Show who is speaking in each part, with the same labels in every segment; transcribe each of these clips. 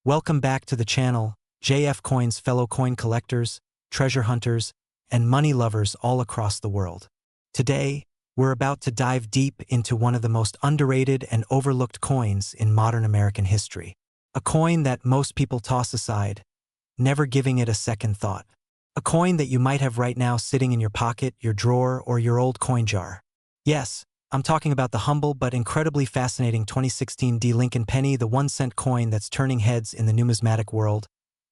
Speaker 1: Welcome back to the channel, JF Coins fellow coin collectors, treasure hunters, and money lovers all across the world. Today, we're about to dive deep into one of the most underrated and overlooked coins in modern American history. A coin that most people toss aside, never giving it a second thought. A coin that you might have right now sitting in your pocket, your drawer, or your old coin jar. Yes, I'm talking about the humble but incredibly fascinating 2016 D. Lincoln penny, the 1-cent coin that's turning heads in the numismatic world,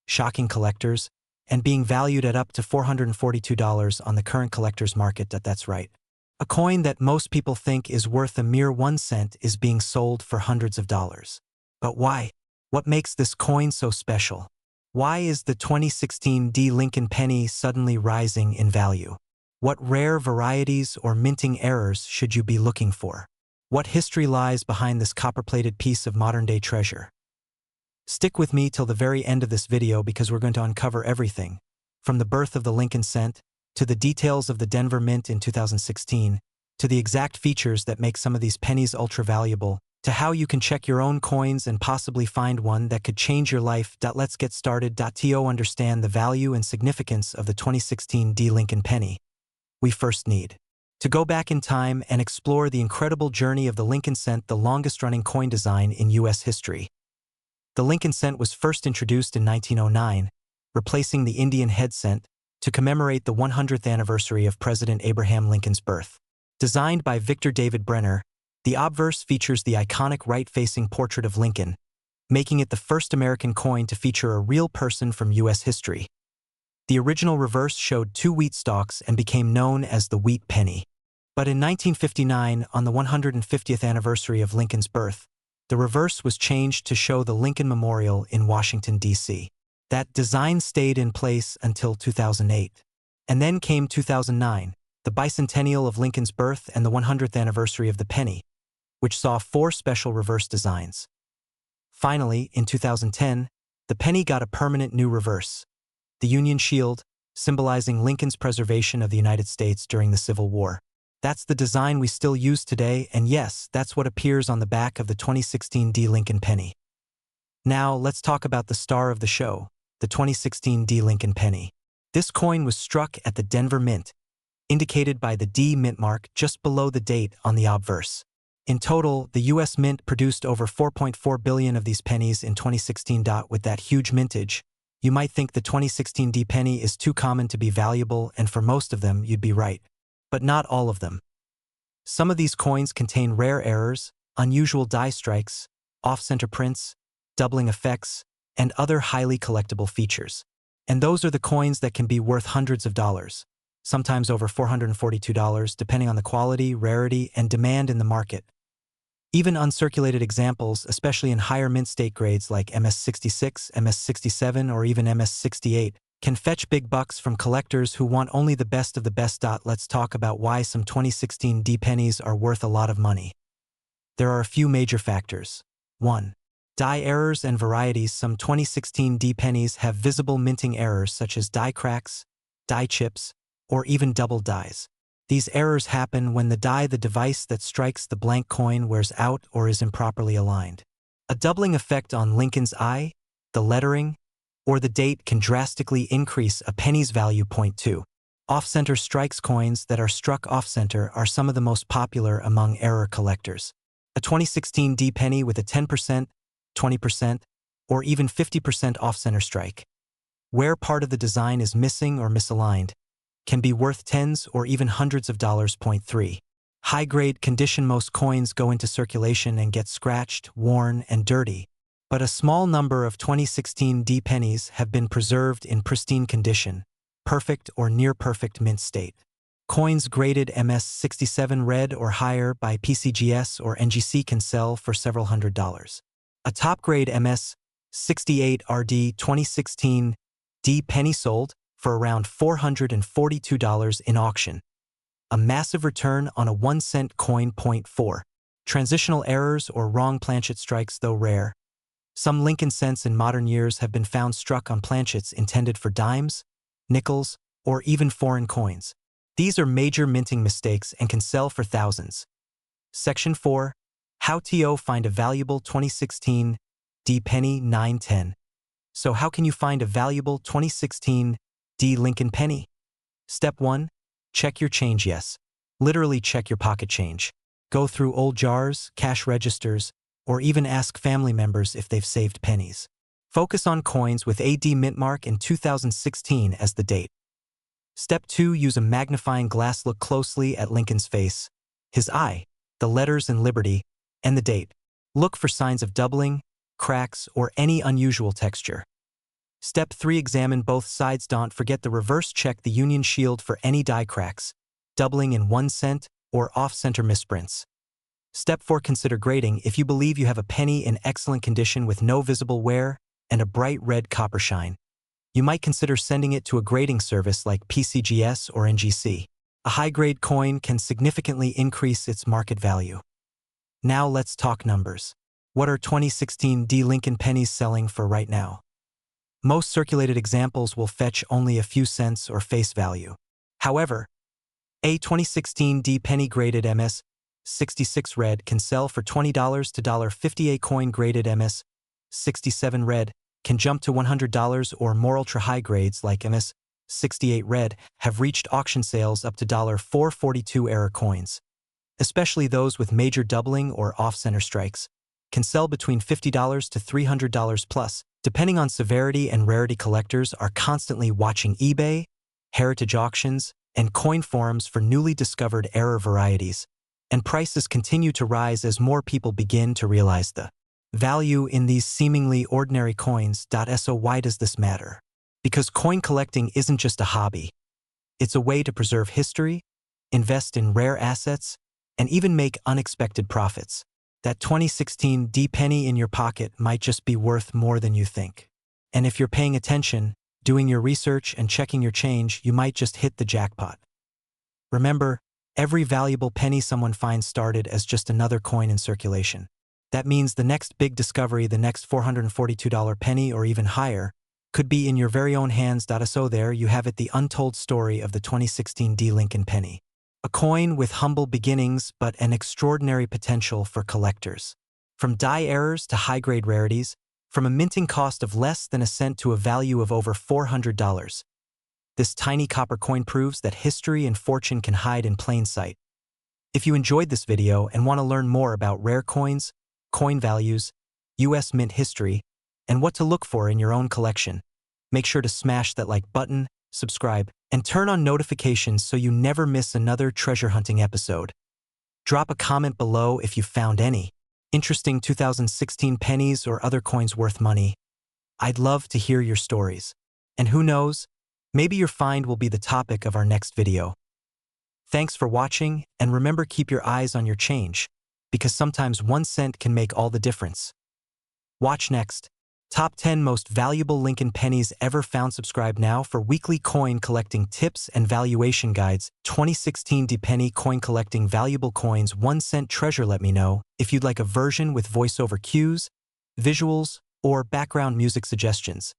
Speaker 1: shocking collectors, and being valued at up to $442 on the current collector's market. That's right. A coin that most people think is worth a mere 1 cent is being sold for hundreds of dollars. But why? What makes this coin so special? Why is the 2016 D. Lincoln penny suddenly rising in value? What rare varieties or minting errors should you be looking for? What history lies behind this copper-plated piece of modern-day treasure? Stick with me till the very end of this video because we're going to uncover everything, from the birth of the Lincoln cent, to the details of the Denver Mint in 2016, to the exact features that make some of these pennies ultra-valuable, to how you can check your own coins and possibly find one that could change your life. Let's get started. To understand the value and significance of the 2016 D. Lincoln penny, we first need to go back in time and explore the incredible journey of the Lincoln cent, the longest-running coin design in U.S. history. The Lincoln cent was first introduced in 1909, replacing the Indian head cent, to commemorate the 100th anniversary of President Abraham Lincoln's birth. Designed by Victor David Brenner, the obverse features the iconic right-facing portrait of Lincoln, making it the first American coin to feature a real person from U.S. history. The original reverse showed 2 wheat stalks and became known as the wheat penny. But in 1959, on the 150th anniversary of Lincoln's birth, the reverse was changed to show the Lincoln Memorial in Washington, D.C. That design stayed in place until 2008. And then came 2009, the bicentennial of Lincoln's birth and the 100th anniversary of the penny, which saw 4 special reverse designs. Finally, in 2010, the penny got a permanent new reverse, the Union Shield, symbolizing Lincoln's preservation of the United States during the Civil War. That's the design we still use today, and yes, that's what appears on the back of the 2016 D. Lincoln penny. Now, let's talk about the star of the show, the 2016 D. Lincoln penny. This coin was struck at the Denver Mint, indicated by the D mint mark just below the date on the obverse. In total, the U.S. Mint produced over 4.4 billion of these pennies in 2016. With that huge mintage, you might think the 2016 D penny is too common to be valuable, and for most of them, you'd be right. But not all of them. Some of these coins contain rare errors, unusual die strikes, off-center prints, doubling effects, and other highly collectible features. And those are the coins that can be worth hundreds of dollars, sometimes over $442, depending on the quality, rarity, and demand in the market. Even uncirculated examples, especially in higher mint state grades like MS66, MS67, or even MS68, can fetch big bucks from collectors who want only the best of the best. Let's talk about why some 2016 D pennies are worth a lot of money. There are a few major factors. 1. Die errors and varieties. Some 2016 D pennies have visible minting errors such as die cracks, die chips, or even double dies. These errors happen when the device that strikes the blank coin wears out or is improperly aligned. A doubling effect on Lincoln's eye, the lettering, or the date can drastically increase a penny's value. 2. Off-center strikes. Coins that are struck off-center are some of the most popular among error collectors. A 2016 D penny with a 10%, 20%, or even 50% off-center strike, where part of the design is missing or misaligned, can be worth tens or even hundreds of dollars. 3. High-grade condition. Most coins go into circulation and get scratched, worn, and dirty, but a small number of 2016 D pennies have been preserved in pristine condition, perfect or near-perfect mint state. Coins graded MS67 red or higher by PCGS or NGC can sell for several $100s. A top-grade MS68 RD 2016 D penny sold for around $442 in auction. A massive return on a 1-cent coin. 4. Transitional errors or wrong planchet strikes. Though rare, some Lincoln cents in modern years have been found struck on planchets intended for dimes, nickels, or even foreign coins. These are major minting mistakes and can sell for thousands. Section 4. How to find a valuable 2016 D penny 910. So how can you find a valuable 2016 D Lincoln penny? Step 1. Check your change. Yes. Literally check your pocket change. Go through old jars, cash registers, or even ask family members if they've saved pennies. Focus on coins with AD mint mark in 2016 as the date. Step 2. Use a magnifying glass. Look closely at Lincoln's face, his eye, the letters in Liberty, and the date. Look for signs of doubling, cracks, or any unusual texture. Step 3. Examine both sides. Don't forget the reverse. Check the Union Shield for any die cracks, doubling in 1 cent, or off-center misprints. Step 4. Consider grading. If you believe you have a penny in excellent condition with no visible wear and a bright red copper shine, you might consider sending it to a grading service like PCGS or NGC. A high-grade coin can significantly increase its market value. Now let's talk numbers. What are 2016 D Lincoln pennies selling for right now? Most circulated examples will fetch only a few cents or face value. However, a 2016 D penny graded MS 66 red can sell for $20 to $50. A coin graded MS 67 red can jump to $100 or more. Ultra high grades like MS 68 red have reached auction sales up to $442. Error coins, especially those with major doubling or off-center strikes, can sell between $50 to $300 plus, depending on severity and rarity. Collectors are constantly watching eBay, heritage auctions, and coin forums for newly discovered error varieties, and prices continue to rise as more people begin to realize the value in these seemingly ordinary coins. So why does this matter? Because coin collecting isn't just a hobby. It's a way to preserve history, invest in rare assets, and even make unexpected profits. That 2016 D penny in your pocket might just be worth more than you think. And if you're paying attention, doing your research, and checking your change, you might just hit the jackpot. Remember, every valuable penny someone finds started as just another coin in circulation. That means the next big discovery, the next $442 penny or even higher, could be in your very own hands. So there you have it, the untold story of the 2016 D Lincoln penny. A coin with humble beginnings but an extraordinary potential for collectors. From die errors to high-grade rarities, from a minting cost of less than a cent to a value of over $400. This tiny copper coin proves that history and fortune can hide in plain sight. If you enjoyed this video and want to learn more about rare coins, coin values, US mint history, and what to look for in your own collection, make sure to smash that like button, subscribe, and turn on notifications so you never miss another treasure hunting episode. Drop a comment below if you found any interesting 2016 pennies or other coins worth money. I'd love to hear your stories. And who knows, maybe your find will be the topic of our next video. Thanks for watching, and remember, keep your eyes on your change, because sometimes 1 cent can make all the difference. Watch next. Top 10 Most Valuable Lincoln Pennies Ever Found. Subscribe now for weekly coin collecting tips and valuation guides. 2016 D penny coin collecting valuable coins 1 cent treasure. Let me know if you'd like a version with voiceover cues, visuals, or background music suggestions.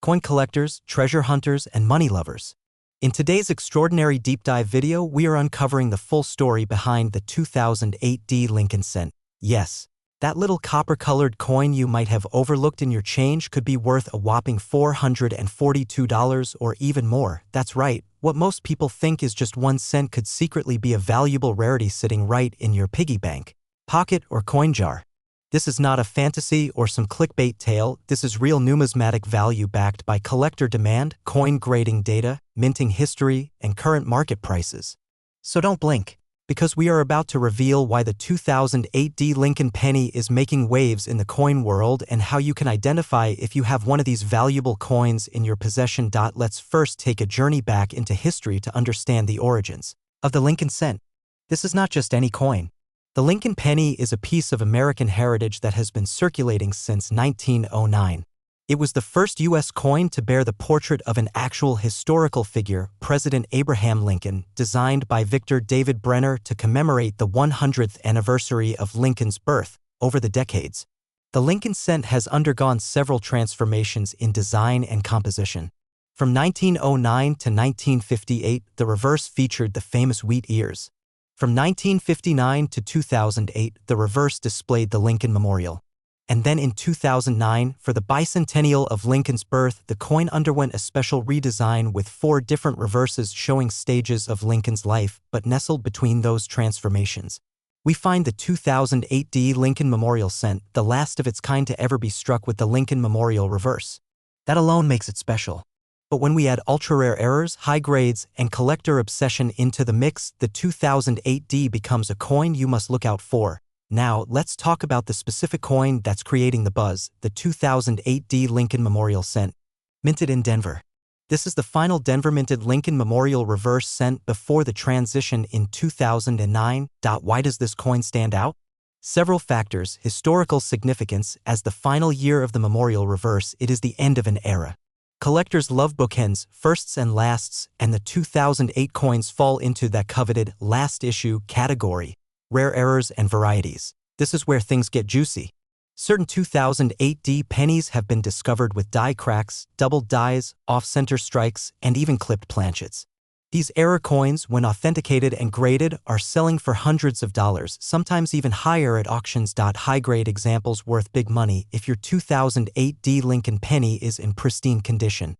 Speaker 1: Coin collectors, treasure hunters, and money lovers. In today's extraordinary deep dive video, we are uncovering the full story behind the 2008 D Lincoln cent. Yes, that little copper-colored coin you might have overlooked in your change could be worth a whopping $442 or even more. That's right, what most people think is just 1 cent could secretly be a valuable rarity sitting right in your piggy bank, pocket, or coin jar. This is not a fantasy or some clickbait tale. This is real numismatic value backed by collector demand, coin grading data, minting history, and current market prices. So don't blink, because we are about to reveal why the 2008 D Lincoln penny is making waves in the coin world and how you can identify if you have one of these valuable coins in your possession. Let's first take a journey back into history to understand the origins of the Lincoln cent. This is not just any coin. The Lincoln penny is a piece of American heritage that has been circulating since 1909. It was the first U.S. coin to bear the portrait of an actual historical figure, President Abraham Lincoln, designed by Victor David Brenner to commemorate the 100th anniversary of Lincoln's birth. Over the decades, the Lincoln cent has undergone several transformations in design and composition. From 1909 to 1958, the reverse featured the famous wheat ears. From 1959 to 2008, the reverse displayed the Lincoln Memorial. And then in 2009, for the bicentennial of Lincoln's birth, the coin underwent a special redesign with 4 different reverses showing stages of Lincoln's life, but nestled between those transformations, we find the 2008 Lincoln Memorial cent, the last of its kind to ever be struck with the Lincoln Memorial reverse. That alone makes it special. But when we add ultra-rare errors, high grades, and collector obsession into the mix, the 2008 becomes a coin you must look out for. Now, let's talk about the specific coin that's creating the buzz, the 2008 Lincoln Memorial cent, minted in Denver. This is the final Denver-minted Lincoln Memorial reverse cent before the transition in 2009. Why does this coin stand out? Several factors. Historical significance. As the final year of the Memorial reverse, it is the end of an era. Collectors love bookends, firsts and lasts, and the 2008 coins fall into that coveted last issue category. Rare errors and varieties. This is where things get juicy. Certain 2008 pennies have been discovered with die cracks, doubled dies, off-center strikes, and even clipped planchets. These error coins, when authenticated and graded, are selling for hundreds of dollars, sometimes even higher at auctions. High-grade examples worth big money if your 2008 Lincoln penny is in pristine condition.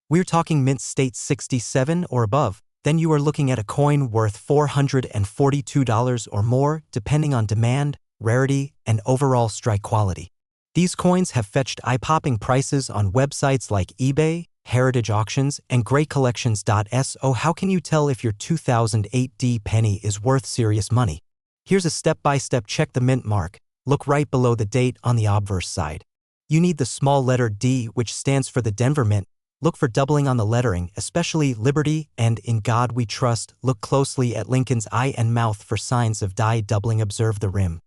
Speaker 1: We're talking mint state 67 or above. Then you are looking at a coin worth $442 or more, depending on demand, rarity, and overall strike quality. These coins have fetched eye-popping prices on websites like eBay, Heritage Auctions, and GreatCollections.so. How can you tell if your 2008 penny is worth serious money? Here's a step-by-step check the mint mark. Look right below the date on the obverse side. You need the small letter D, which stands for the Denver Mint. Look for doubling on the lettering, especially Liberty and In God We Trust. Look closely at Lincoln's eye and mouth for signs of die doubling. Observe the rim.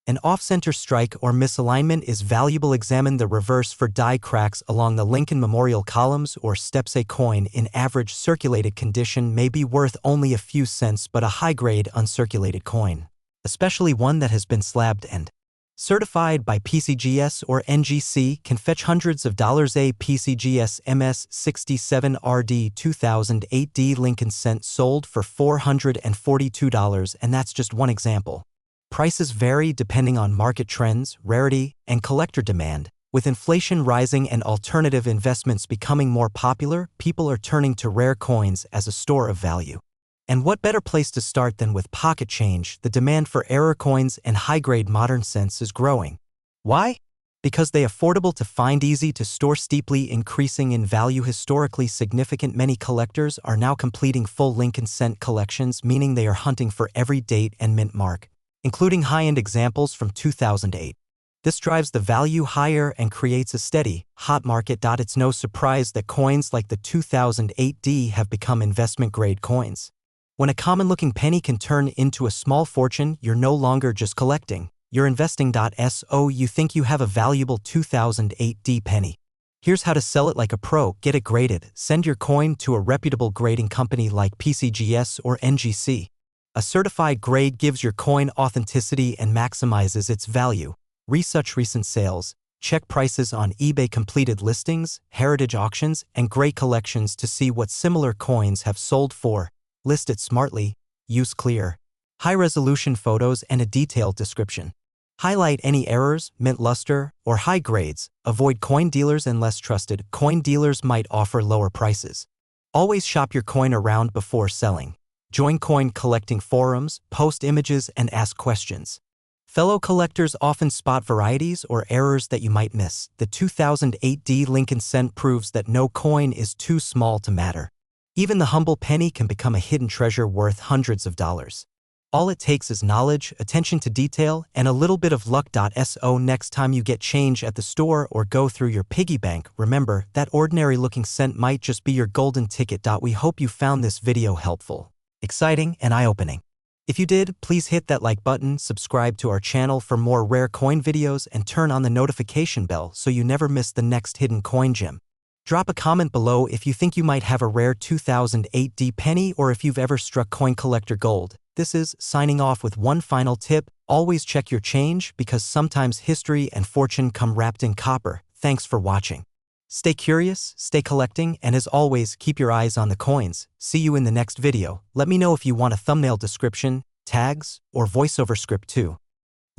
Speaker 1: An off-center strike or misalignment is valuable. Examine the reverse for die cracks along the Lincoln Memorial columns or steps. A coin in average circulated condition may be worth only a few cents, but a high-grade uncirculated coin, especially one that has been slabbed and certified by PCGS or NGC, can fetch hundreds of dollars. A PCGS MS67 RD 2008 Lincoln cent sold for $442, and that's just one example. Prices vary depending on market trends, rarity, and collector demand. With inflation rising and alternative investments becoming more popular, people are turning to rare coins as a store of value. And what better place to start than with pocket change? The demand for error coins and high-grade modern cents is growing. Why? Because they're affordable to find, easy to store, steeply increasing in value. Historically significant, many collectors are now completing full Lincoln cent collections, meaning they are hunting for every date and mint mark, including high-end examples from 2008. This drives the value higher and creates a steady, hot market. It's no surprise that coins like the 2008 have become investment-grade coins. When a common-looking penny can turn into a small fortune, you're no longer just collecting, you're investing. So you think you have a valuable 2008 penny. Here's how to sell it like a pro. Get it graded. Send your coin to a reputable grading company like PCGS or NGC. A certified grade gives your coin authenticity and maximizes its value. Research recent sales. Check prices on eBay, completed listings, Heritage Auctions, and Great Collections to see what similar coins have sold for. List it smartly. Use clear, high-resolution photos and a detailed description. Highlight any errors, mint luster, or high grades. Avoid coin dealers and less trusted. Coin dealers might offer lower prices. Always shop your coin around before selling. Join coin collecting forums, post images, and ask questions. Fellow collectors often spot varieties or errors that you might miss. The 2008 Lincoln cent proves that no coin is too small to matter. Even the humble penny can become a hidden treasure worth hundreds of dollars. All it takes is knowledge, attention to detail, and a little bit of luck. So next time you get change at the store or go through your piggy bank, remember that ordinary-looking cent might just be your golden ticket. We hope you found this video helpful, exciting, and eye-opening. If you did, please hit that like button, subscribe to our channel for more rare coin videos, and turn on the notification bell so you never miss the next hidden coin gem. Drop a comment below if you think you might have a rare 2008 penny or if you've ever struck coin collector gold. This is signing off with one final tip. Always check your change, because sometimes history and fortune come wrapped in copper. Thanks for watching. Stay curious, stay collecting, and as always, keep your eyes on the coins. See you in the next video. Let me know if you want a thumbnail description, tags, or voiceover script too.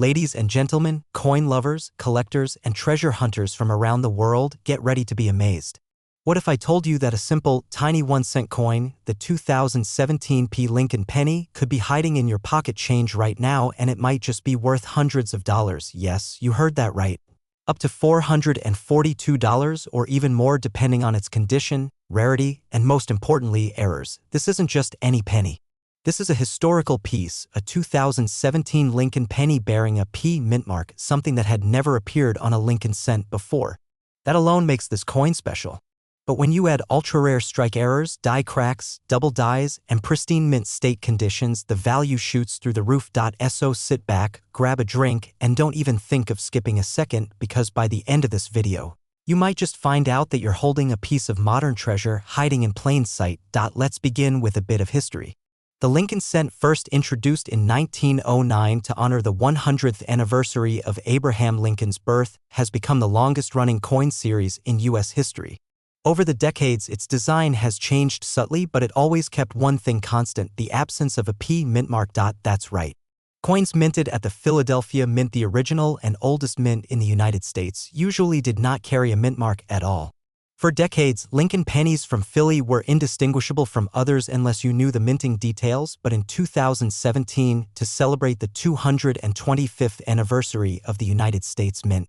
Speaker 1: Ladies and gentlemen, coin lovers, collectors, and treasure hunters from around the world, get ready to be amazed. What if I told you that a simple, tiny 1-cent coin, the 2017 Lincoln penny, could be hiding in your pocket change right now and it might just be worth hundreds of dollars? Yes, you heard that right. Up to $442 or even more depending on its condition, rarity, and most importantly, errors. This isn't just any penny. This is a historical piece, a 2017 Lincoln penny bearing a P mint mark, something that had never appeared on a Lincoln cent before. That alone makes this coin special. But when you add ultra-rare strike errors, die cracks, double dies, and pristine mint state conditions, the value shoots through the roof. So sit back, grab a drink, and don't even think of skipping a second, because by the end of this video, you might just find out that you're holding a piece of modern treasure hiding in plain sight. Let's begin with a bit of history. The Lincoln cent, first introduced in 1909 to honor the 100th anniversary of Abraham Lincoln's birth, has become the longest-running coin series in U.S. history. Over the decades, its design has changed subtly, but it always kept one thing constant: the absence of a P mint mark. That's right. Coins minted at the Philadelphia Mint, the original and oldest mint in the United States, usually did not carry a mint mark at all. For decades, Lincoln pennies from Philly were indistinguishable from others unless you knew the minting details, but in 2017, to celebrate the 225th anniversary of the United States Mint,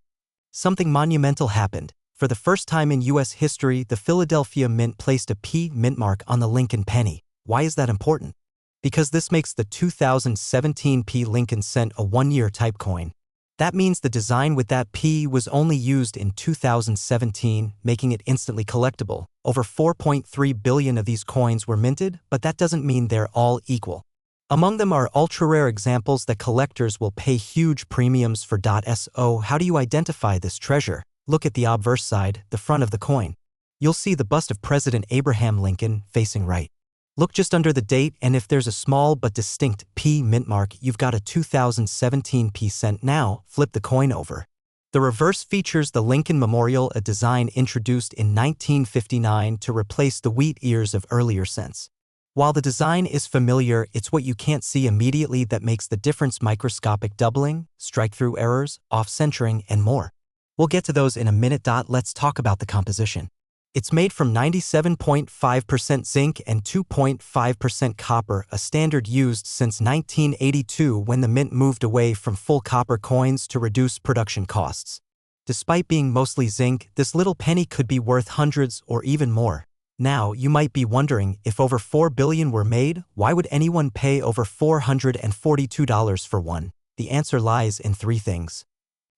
Speaker 1: something monumental happened. For the first time in U.S. history, the Philadelphia Mint placed a P mint mark on the Lincoln penny. Why is that important? Because this makes the 2017 P Lincoln cent a one-year type coin. That means the design with that P was only used in 2017, making it instantly collectible. Over 4.3 billion of these coins were minted, but that doesn't mean they're all equal. Among them are ultra-rare examples that collectors will pay huge premiums for. So how do you identify this treasure? Look at the obverse side, the front of the coin. You'll see the bust of President Abraham Lincoln facing right. Look just under the date, and if there's a small but distinct P mint mark, you've got a 2017 P cent. Now, flip the coin over. The reverse features the Lincoln Memorial, a design introduced in 1959 to replace the wheat ears of earlier cents. While the design is familiar, it's what you can't see immediately that makes the difference: microscopic doubling, strike-through errors, off-centering, and more. We'll get to those in a minute. Let's talk about the composition. It's made from 97.5% zinc and 2.5% copper, a standard used since 1982 when the mint moved away from full copper coins to reduce production costs. Despite being mostly zinc, this little penny could be worth hundreds or even more. Now, you might be wondering, if over 4 billion were made, why would anyone pay over $442 for one? The answer lies in three things.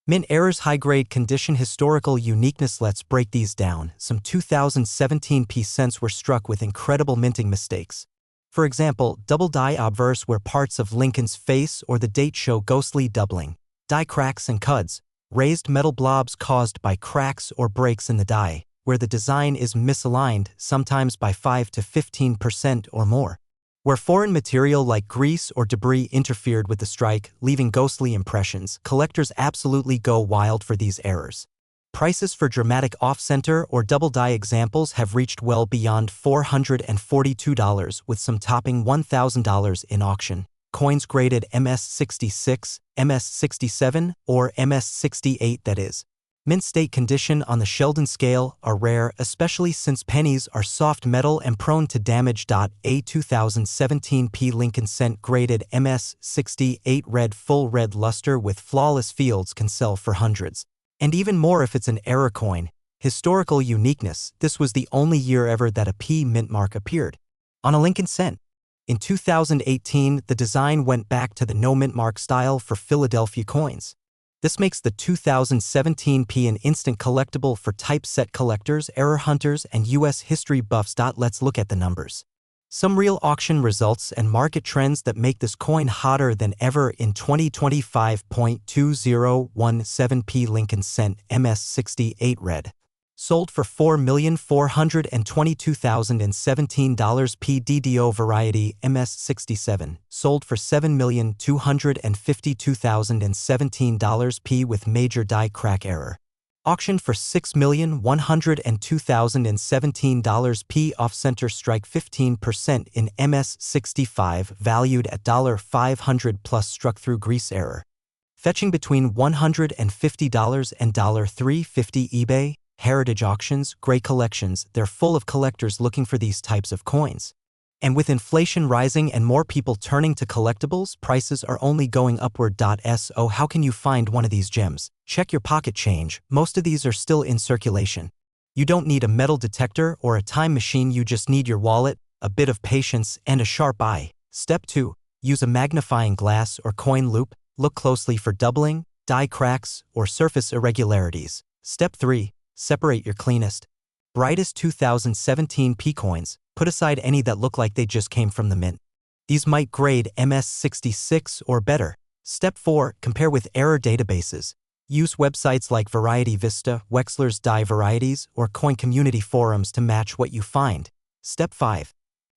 Speaker 1: Mint errors, high-grade condition, historical uniqueness. Let's break these down. Some 2017 P cents were struck with incredible minting mistakes. For example, double die obverse, where parts of Lincoln's face or the date show ghostly doubling. Die cracks and cuds, raised metal blobs caused by cracks or breaks in the die, where the design is misaligned, sometimes by 5 to 15% or more. Where foreign material like grease or debris interfered with the strike, leaving ghostly impressions, collectors absolutely go wild for these errors. Prices for dramatic off-center or double die examples have reached well beyond $442, with some topping $1,000 in auction. Coins graded MS66, MS67, or MS68, that is, mint state condition on the Sheldon scale, are rare, especially since pennies are soft metal and prone to damage. A 2017 P Lincoln cent graded MS68 red, full red luster with flawless fields can sell for hundreds. And even more if it's an error coin. Historical uniqueness: this was the only year ever that a P mint mark appeared on a Lincoln cent. In 2018, the design went back to the no mint mark style for Philadelphia coins. This makes the 2017 P an instant collectible for typeset collectors, error hunters, and U.S. history buffs. Let's look at the numbers. Some real auction results and market trends that make this coin hotter than ever in 2025.2017 P Lincoln cent MS68 red. Sold for $4,422,017. P DDO variety MS67. Sold for $7,252,017. P with major die crack error. Auctioned for $6,102,017. P off-center strike 15% in MS65, valued at $500 plus struck through grease error. fetching between $150 and $350. eBay, heritage auctions, great collections, they're full of collectors looking for these types of coins. And with inflation rising and more people turning to collectibles, prices are only going upward. So how can you find one of these gems? Check your pocket change. Most of these are still in circulation. You don't need a metal detector or a time machine, you just need your wallet, a bit of patience, and a sharp eye. Step 2. Use a magnifying glass or coin loupe. Look closely for doubling, die cracks, or surface irregularities. Step 3. Separate your cleanest, brightest 2017 P coins. Put aside any that look like they just came from the mint. These might grade MS66 or better. Step 4. Compare with error databases. Use websites like Variety Vista, Wexler's Die Varieties, or coin community forums to match what you find. Step 5.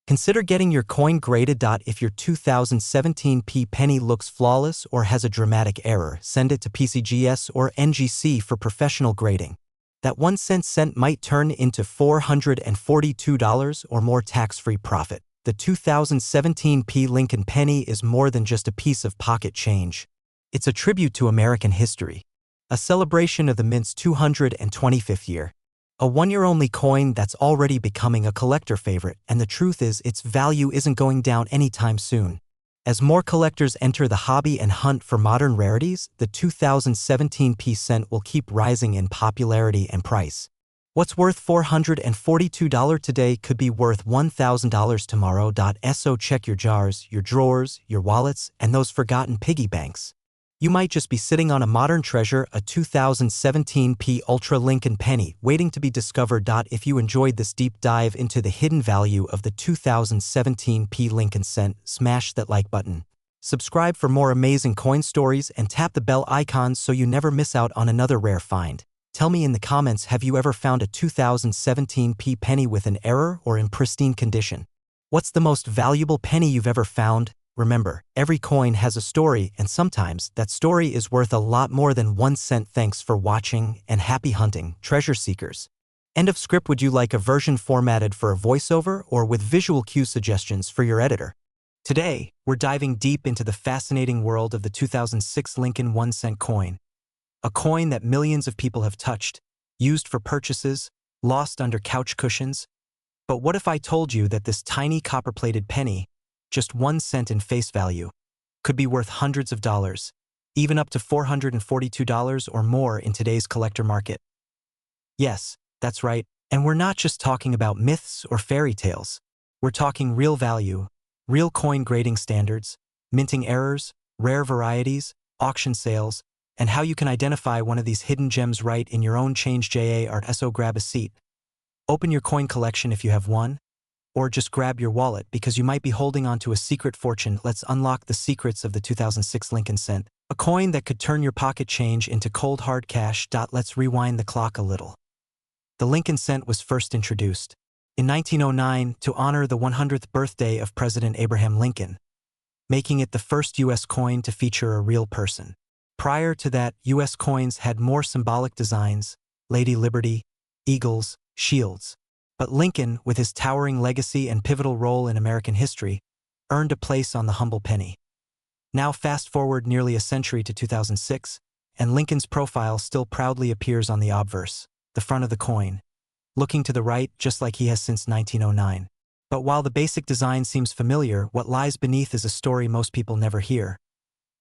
Speaker 1: Consider getting your coin graded. If your 2017 P penny looks flawless or has a dramatic error, send it to PCGS or NGC for professional grading. That 1 cent might turn into $442 or more tax-free profit. The 2017 P Lincoln penny is more than just a piece of pocket change. It's a tribute to American history, a celebration of the mint's 225th year. A one-year-only coin that's already becoming a collector favorite, and the truth is its value isn't going down anytime soon. As more collectors enter the hobby and hunt for modern rarities, the 2017 P cent will keep rising in popularity and price. What's worth $442 today could be worth $1,000 tomorrow. So check your jars, your drawers, your wallets, and those forgotten piggy banks. You might just be sitting on a modern treasure, a 2017 P Ultra Lincoln penny, waiting to be discovered. If you enjoyed this deep dive into the hidden value of the 2017 P Lincoln cent, smash that like button. Subscribe for more amazing coin stories and tap the bell icon so you never miss out on another rare find. Tell me in the comments, have you ever found a 2017 P penny with an error or in pristine condition? What's the most valuable penny you've ever found? Remember, every coin has a story, and sometimes that story is worth a lot more than 1 cent. Thanks for watching, and happy hunting, treasure seekers. End of script. Would you like a version formatted for a voiceover or with visual cue suggestions for your editor? Today, we're diving deep into the fascinating world of the 2006 Lincoln 1 cent coin. A coin that millions of people have touched, used for purchases, lost under couch cushions. But what if I told you that this tiny copper-plated penny, just 1 cent in face value, could be worth hundreds of dollars, even up to $442 or more in today's collector market? Yes, that's right, and we're not just talking about myths or fairy tales. We're talking real value, real coin grading standards, minting errors, rare varieties, auction sales, and how you can identify one of these hidden gems right in your own change. So grab a seat. Open your coin collection if you have one, or just grab your wallet because you might be holding on to a secret fortune. Let's unlock the secrets of the 2006 Lincoln cent, a coin that could turn your pocket change into cold hard cash. Let's rewind the clock a little. The Lincoln cent was first introduced in 1909 to honor the 100th birthday of President Abraham Lincoln, making it the first U.S. coin to feature a real person. Prior to that, U.S. coins had more symbolic designs: Lady Liberty, eagles, shields. But Lincoln, with his towering legacy and pivotal role in American history, earned a place on the humble penny. Now fast forward nearly a century to 2006, and Lincoln's profile still proudly appears on the obverse, the front of the coin, looking to the right just like he has since 1909. But while the basic design seems familiar, what lies beneath is a story most people never hear.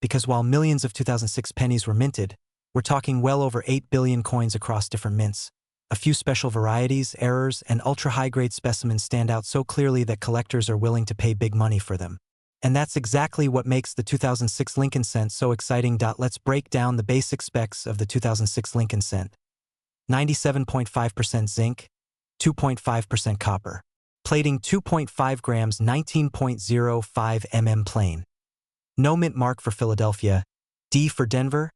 Speaker 1: Because while millions of 2006 pennies were minted, we're talking well over 8 billion coins across different mints. A few special varieties, errors, and ultra-high-grade specimens stand out so clearly that collectors are willing to pay big money for them. And that's exactly what makes the 2006 Lincoln cent so exciting. Let's break down the basic specs of the 2006 Lincoln cent. 97.5% zinc, 2.5% copper. Plating 2.5 grams, 19.05 mm plain. No mint mark for Philadelphia, D for Denver,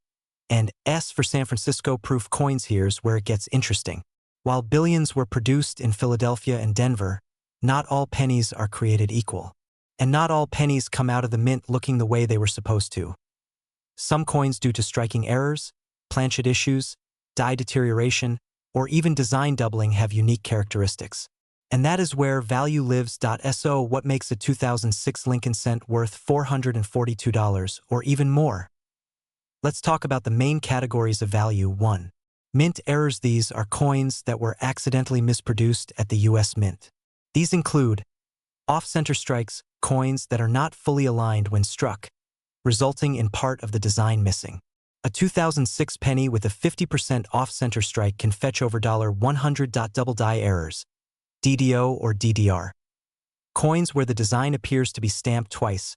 Speaker 1: and S for San Francisco. Proof coins. Here's where it gets interesting. While billions were produced in Philadelphia and Denver, not all pennies are created equal. And not all pennies come out of the mint looking the way they were supposed to. Some coins, due to striking errors, planchet issues, die deterioration, or even design doubling, have unique characteristics. And that is where value lives. So what makes a 2006 Lincoln cent worth $442 or even more? Let's talk about the main categories of value. 1. Mint errors. These are coins that were accidentally misproduced at the US Mint. These include off-center strikes, coins that are not fully aligned when struck, resulting in part of the design missing. A 2006 penny with a 50% off-center strike can fetch over $100. Double die errors, DDO or DDR. Coins where the design appears to be stamped twice,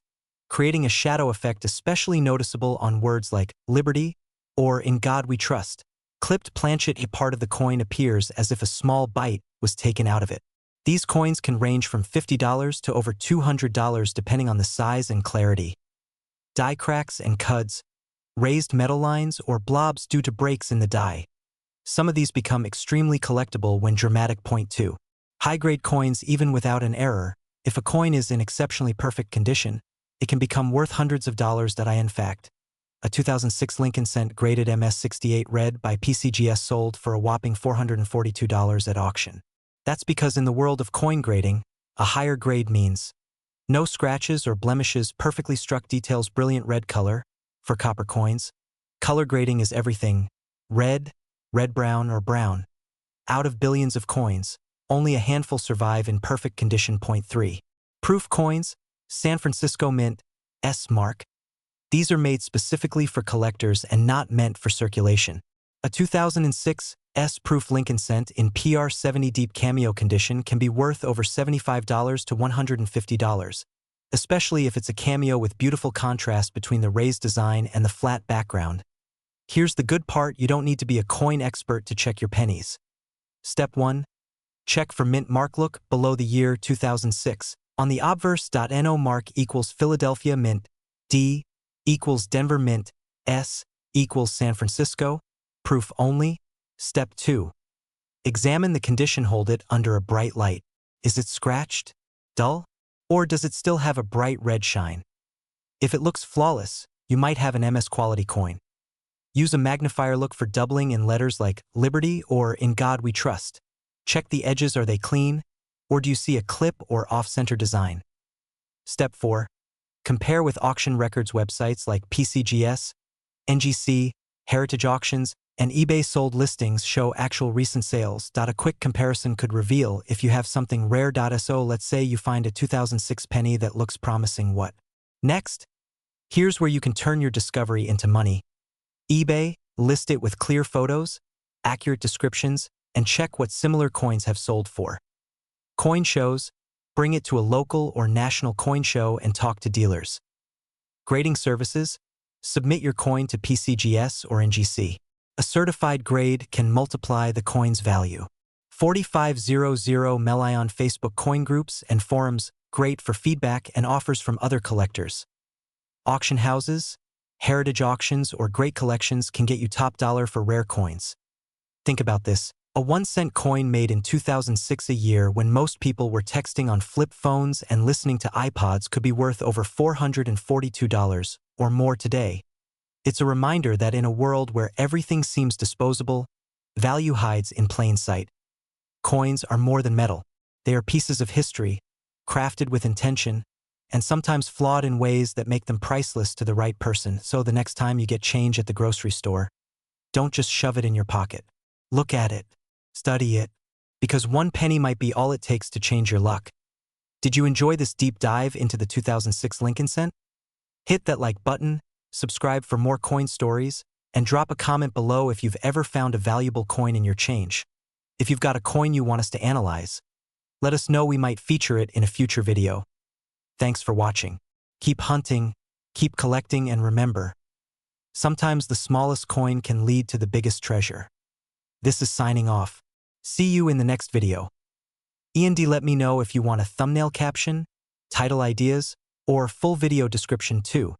Speaker 1: creating a shadow effect especially noticeable on words like liberty or in God we trust. Clipped planchet. A part of the coin appears as if a small bite was taken out of it. These coins can range from $50 to over $200 depending on the size and clarity. Die cracks and cuds, raised metal lines or blobs due to breaks in the die. Some of these become extremely collectible when dramatic. Point 2. High-grade coins. Even without an error, if a coin is in exceptionally perfect condition, it can become worth hundreds of dollars. In fact, a 2006 Lincoln Cent graded MS68 red by PCGS sold for a whopping $442 at auction. That's because in the world of coin grading, a higher grade means no scratches or blemishes, perfectly struck details, brilliant red color. For copper coins, color grading is everything red, red-brown, or brown. Out of billions of coins, only a handful survive in perfect condition. Point 3. Proof coins, San Francisco Mint, S mark. These are made specifically for collectors and not meant for circulation. A 2006 S-proof Lincoln Cent in PR70 deep cameo condition can be worth over $75 to $150, especially if it's a cameo with beautiful contrast between the raised design and the flat background. Here's the good part: you don't need to be a coin expert to check your pennies. Step 1. Check for mint mark. Look below the year 2006. On the obverse.no, mark equals Philadelphia Mint, D equals Denver Mint, S equals San Francisco. Proof only. Step 2. Examine the condition. Hold it under a bright light. Is it scratched, dull, or does it still have a bright red shine? If it looks flawless, you might have an MS quality coin. Use a magnifier. Look for doubling in letters like Liberty or In God We Trust. Check the edges. Are they clean, or do you see a clip or off-center design? Step 4. Compare with auction records. Websites like PCGS, NGC, Heritage Auctions, and eBay sold listings show actual recent sales. A quick comparison could reveal if you have something rare. So let's say you find a 2006 penny that looks promising. What next? Here's where you can turn your discovery into money. eBay, list it with clear photos, accurate descriptions, and check what similar coins have sold for. Coin shows, bring it to a local or national coin show and talk to dealers. Grading services, submit your coin to PCGS or NGC. A certified grade can multiply the coin's value. 4500 Melion Facebook coin groups and forums, great for feedback and offers from other collectors. Auction houses, heritage auctions, or great collections can get you top dollar for rare coins. Think about this: a 1-cent coin made in 2006, a year when most people were texting on flip phones and listening to iPods, could be worth over $442 or more today. It's a reminder that in a world where everything seems disposable, value hides in plain sight. Coins are more than metal. They are pieces of history, crafted with intention, and sometimes flawed in ways that make them priceless to the right person. So the next time you get change at the grocery store, don't just shove it in your pocket. Look at it, study it, because one penny might be all it takes to change your luck. Did you enjoy this deep dive into the 2006 Lincoln Cent? Hit that like button, subscribe for more coin stories, and drop a comment below if you've ever found a valuable coin in your change. If you've got a coin you want us to analyze, let us know. We might feature it in a future video. Thanks for watching. Keep hunting, keep collecting, and remember, sometimes the smallest coin can lead to the biggest treasure. This is signing off. See you in the next video. E&D, let me know if you want a thumbnail caption, title ideas, or full video description too.